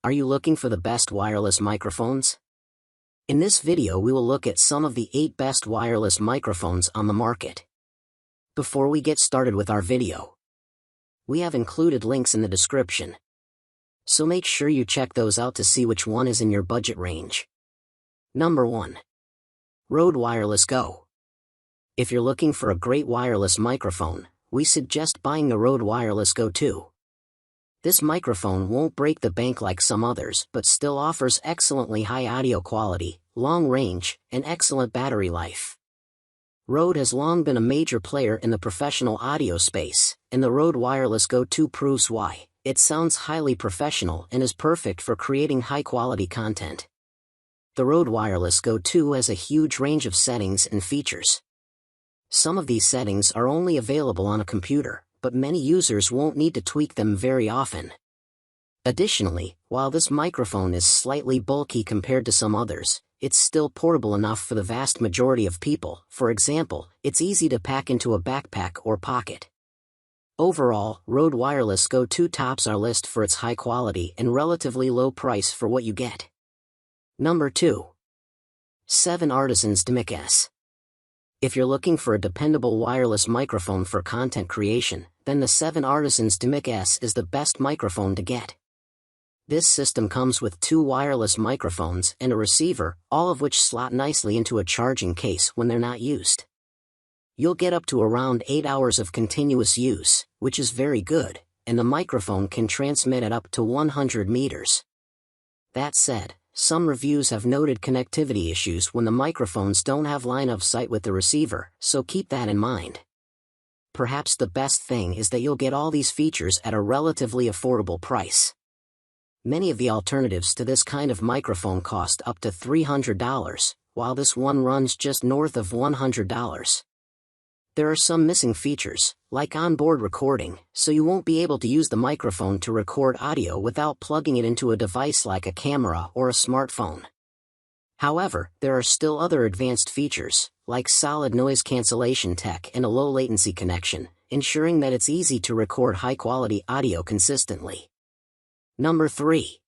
Are you looking for the best wireless microphones? In this video we will look at some of the 8 best wireless microphones on the market. Before we get started with our video, we have included links in the description, so make sure you check those out to see which one is in your budget range. Number 1. Rode Wireless Go. If you're looking for a great wireless microphone, we suggest buying the Rode Wireless Go 2. This microphone won't break the bank like some others, but still offers excellently high audio quality, long range, and excellent battery life. Rode has long been a major player in the professional audio space, and the Rode Wireless Go 2 proves why. It sounds highly professional and is perfect for creating high-quality content. The Rode Wireless Go 2 has a huge range of settings and features. Some of these settings are only available on a computer, but many users won't need to tweak them very often. Additionally, while this microphone is slightly bulky compared to some others, it's still portable enough for the vast majority of people. For example, it's easy to pack into a backpack or pocket. Overall, Rode Wireless Go 2 tops our list for its high quality and relatively low price for what you get. Number 2. 7 Artisans Dmic-S. If you're looking for a dependable wireless microphone for content creation, then the 7 Artisans Dmic-S is the best microphone to get. This system comes with 2 wireless microphones and a receiver, all of which slot nicely into a charging case when they're not used. You'll get up to around 8 hours of continuous use, which is very good, and the microphone can transmit at up to 100 meters. That said, some reviews have noted connectivity issues when the microphones don't have line of sight with the receiver, so keep that in mind. Perhaps the best thing is that you'll get all these features at a relatively affordable price. Many of the alternatives to this kind of microphone cost up to $300, while this one runs just north of $100. There are some missing features, like onboard recording, so you won't be able to use the microphone to record audio without plugging it into a device like a camera or a smartphone. However, there are still other advanced features, like solid noise cancellation tech and a low latency connection, ensuring that it's easy to record high-quality audio consistently. Number 3.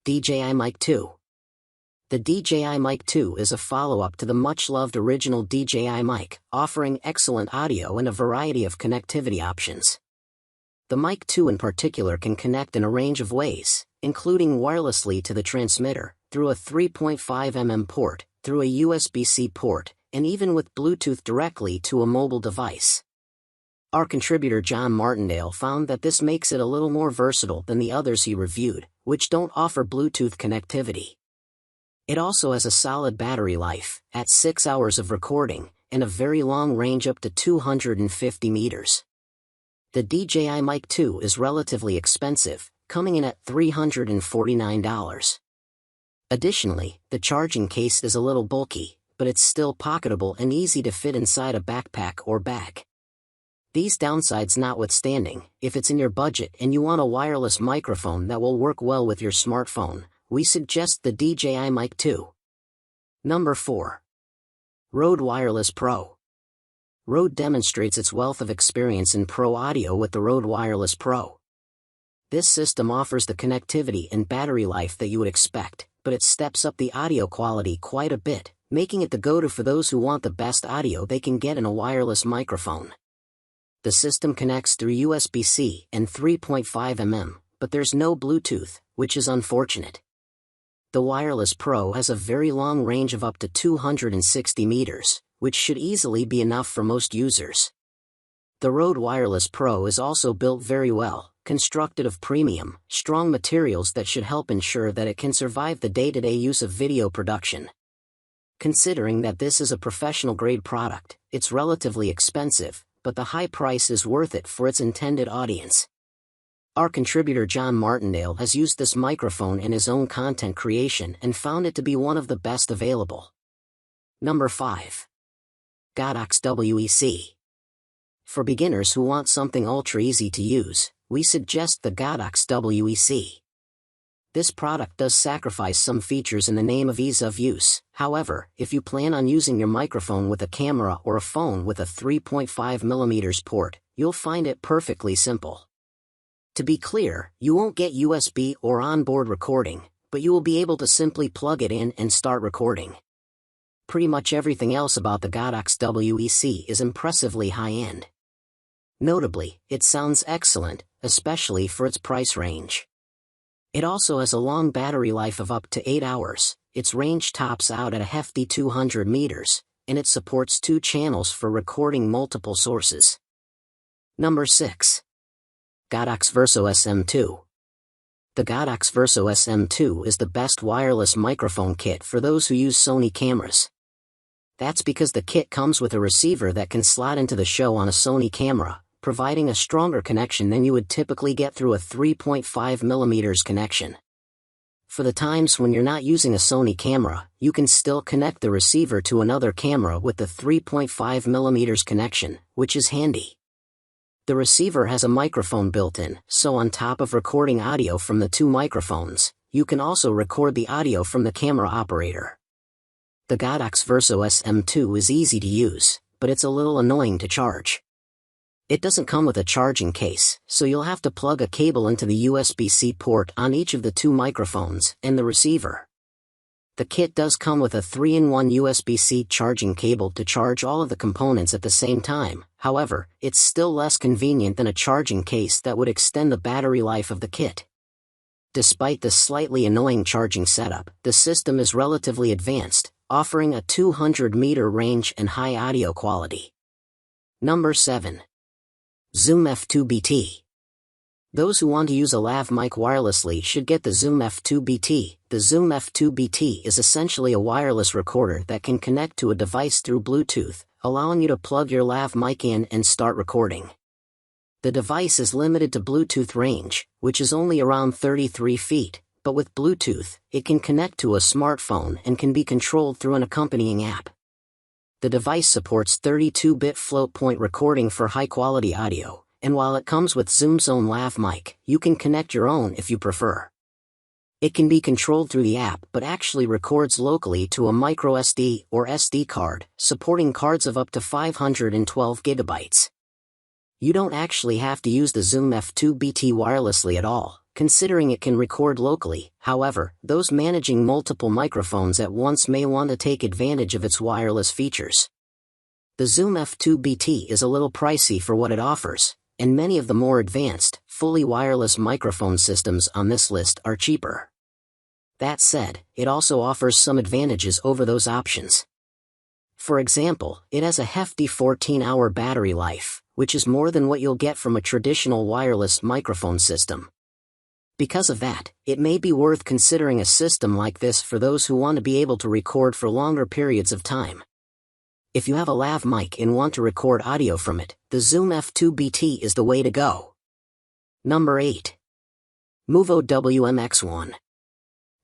DJI Mic 2. The DJI Mic 2 is a follow-up to the much-loved original DJI Mic, offering excellent audio and a variety of connectivity options. The Mic 2 in particular can connect in a range of ways, including wirelessly to the transmitter, through a 3.5mm port, through a USB-C port, and even with Bluetooth directly to a mobile device. Our contributor John Martindale found that this makes it a little more versatile than the others he reviewed, which don't offer Bluetooth connectivity. It also has a solid battery life, at 6 hours of recording, and a very long range up to 250 meters. The DJI Mic 2 is relatively expensive, coming in at $349. Additionally, the charging case is a little bulky, but it's still pocketable and easy to fit inside a backpack or bag. These downsides notwithstanding, if it's in your budget and you want a wireless microphone that will work well with your smartphone, we suggest the DJI Mic 2. Number 4. Rode Wireless Pro. Rode demonstrates its wealth of experience in pro audio with the Rode Wireless Pro. This system offers the connectivity and battery life that you would expect, but it steps up the audio quality quite a bit, making it the go-to for those who want the best audio they can get in a wireless microphone. The system connects through USB-C and 3.5mm, but there's no Bluetooth, which is unfortunate. The Wireless Pro has a very long range of up to 260 meters, which should easily be enough for most users. The Rode Wireless Pro is also built very well, constructed of premium, strong materials that should help ensure that it can survive the day-to-day use of video production. Considering that this is a professional-grade product, it's relatively expensive, but the high price is worth it for its intended audience. Our contributor John Martindale has used this microphone in his own content creation and found it to be one of the best available. Number 5. Godox WEC. For beginners who want something ultra easy to use, we suggest the Godox WEC. This product does sacrifice some features in the name of ease of use. However, if you plan on using your microphone with a camera or a phone with a 3.5mm port, you'll find it perfectly simple. To be clear, you won't get USB or onboard recording, but you will be able to simply plug it in and start recording. Pretty much everything else about the Godox WEC is impressively high-end. Notably, it sounds excellent, especially for its price range. It also has a long battery life of up to 8 hours, its range tops out at a hefty 200 meters, and it supports 2 channels for recording multiple sources. Number 6. Godox Virso S M2. The Godox Verso S M2 is the best wireless microphone kit for those who use Sony cameras. That's because the kit comes with a receiver that can slot into the show on a Sony camera, providing a stronger connection than you would typically get through a 3.5mm connection. For the times when you're not using a Sony camera, you can still connect the receiver to another camera with the 3.5mm connection, which is handy. The receiver has a microphone built in, so on top of recording audio from the 2 microphones, you can also record the audio from the camera operator. The Godox Verso S M2 is easy to use, but it's a little annoying to charge. It doesn't come with a charging case, so you'll have to plug a cable into the USB-C port on each of the 2 microphones and the receiver. The kit does come with a 3-in-1 USB-C charging cable to charge all of the components at the same time. However, it's still less convenient than a charging case that would extend the battery life of the kit. Despite the slightly annoying charging setup, the system is relatively advanced, offering a 200-meter range and high audio quality. Number 7. Zoom F2 BT. Those who want to use a lav mic wirelessly should get the Zoom F2 BT. The Zoom F2 BT is essentially a wireless recorder that can connect to a device through Bluetooth, allowing you to plug your lav mic in and start recording. The device is limited to Bluetooth range, which is only around 33 feet, but with Bluetooth, it can connect to a smartphone and can be controlled through an accompanying app. The device supports 32-bit float point recording for high-quality audio, and while it comes with Zoom's own lav mic, you can connect your own if you prefer. It can be controlled through the app but actually records locally to a microSD or SD card, supporting cards of up to 512 gigabytes. You don't actually have to use the Zoom F2 BT wirelessly at all, considering it can record locally. However, those managing multiple microphones at once may want to take advantage of its wireless features. The Zoom F2 BT is a little pricey for what it offers, and many of the more advanced, fully wireless microphone systems on this list are cheaper. That said, it also offers some advantages over those options. For example, it has a hefty 14-hour battery life, which is more than what you'll get from a traditional wireless microphone system. Because of that, it may be worth considering a system like this for those who want to be able to record for longer periods of time. If you have a lav mic and want to record audio from it, the Zoom F2 BT is the way to go. Number 8. Movo WMX-1.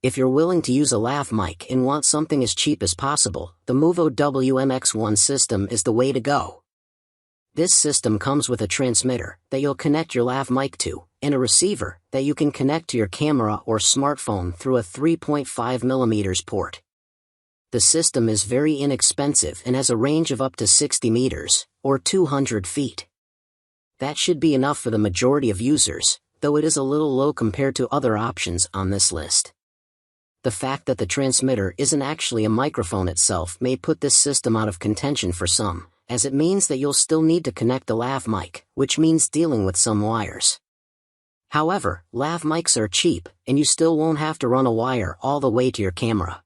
If you're willing to use a lav mic and want something as cheap as possible, the Movo WMX-1 system is the way to go. This system comes with a transmitter that you'll connect your lav mic to, and a receiver that you can connect to your camera or smartphone through a 3.5mm port. The system is very inexpensive and has a range of up to 60 meters, or 200 feet. That should be enough for the majority of users, though it is a little low compared to other options on this list. The fact that the transmitter isn't actually a microphone itself may put this system out of contention for some, as it means that you'll still need to connect the lav mic, which means dealing with some wires. However, lav mics are cheap, and you still won't have to run a wire all the way to your camera.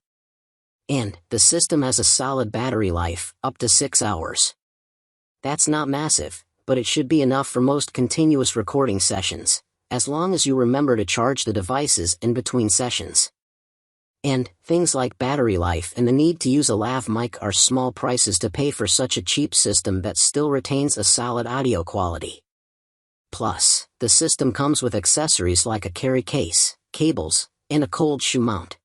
And the system has a solid battery life, up to 6 hours. That's not massive, but it should be enough for most continuous recording sessions, as long as you remember to charge the devices in between sessions. And things like battery life and the need to use a lav mic are small prices to pay for such a cheap system that still retains a solid audio quality. Plus, the system comes with accessories like a carry case, cables, and a cold shoe mount.